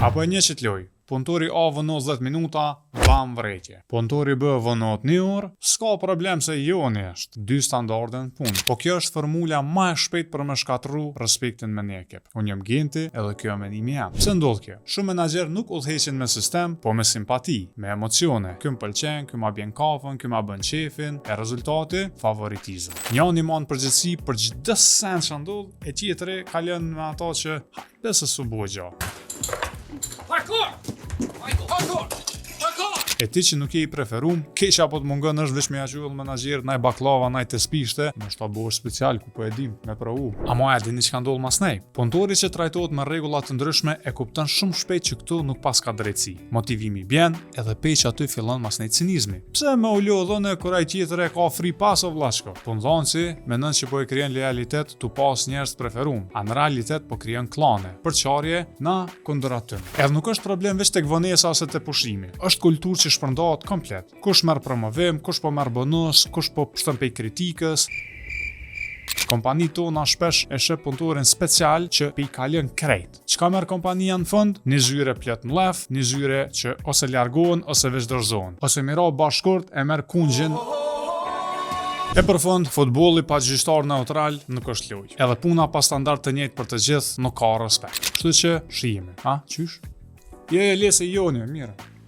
Apo e një që t'loj, punëtori A vënot 10 minuta, bam vrejtje. Punëtori B vënot 1 orë, s'ka problem se joni është 2 standarde në punë. Po kjo është formula ma e shpejt për me shkatru respektin me një ekip. Unë jam Genti edhe kjo menimi jam. Pse ndodh kjo? Shumë menaxher nuk udhëheqin me sistem, po me simpati, me emocione. Ky m'pëlqen, ky ma bjen kafën, ky ma bën qefin, e rezultati favoritizëm. Njëri mon përgjithësi për çdo send që ndodh, e tjetri ka lënë me ato që besë su bugjo. E ti që nuk je i preferum, keq apo të mungon është veç me ajull menaxher, naj baklava, naj të spishte, në shta bosh special ku po e dim, me provu. Ama e dini çka ndodh mas nej. Punëtori që trajtohet me rregulla të ndryshme e kupton shumë shpejt që këtu nuk pas ka drejtësi. Motivimi bjen, edhe peq aty fillon mas nej cinizmi. Pse me u lodhën e kur ai tjetër e ka free pass o vllashko? Punëdhënësi mendon se po e krijon lojalitet tu pas njerëz të preferum, a në realitet po krijon klane, përçarje na kundër aty. Edhe nuk është problem veç tek vonesa ose te pushimi. Është kulturë që shpërndahet komplet. Kush merr promovim, kush po merr bonus, kush po shton pe kritikës. Kompanitë tona shpesh e sheh punëtorin special që pe i kalon krejt. Çka merr kompania në fund? Një zyre plot mllaf, një zyre që ose largohen ose veç dorëzohen. Ose miro bashkurt e merr kungjin. E për fund, futbolli pa gjyqtar neutral nuk është lojë. Edhe puna pa standard të njëjtë për të gjithë nuk ka respekt. Kështu që shihemi, a? Qysh? Je lese joni, mirë.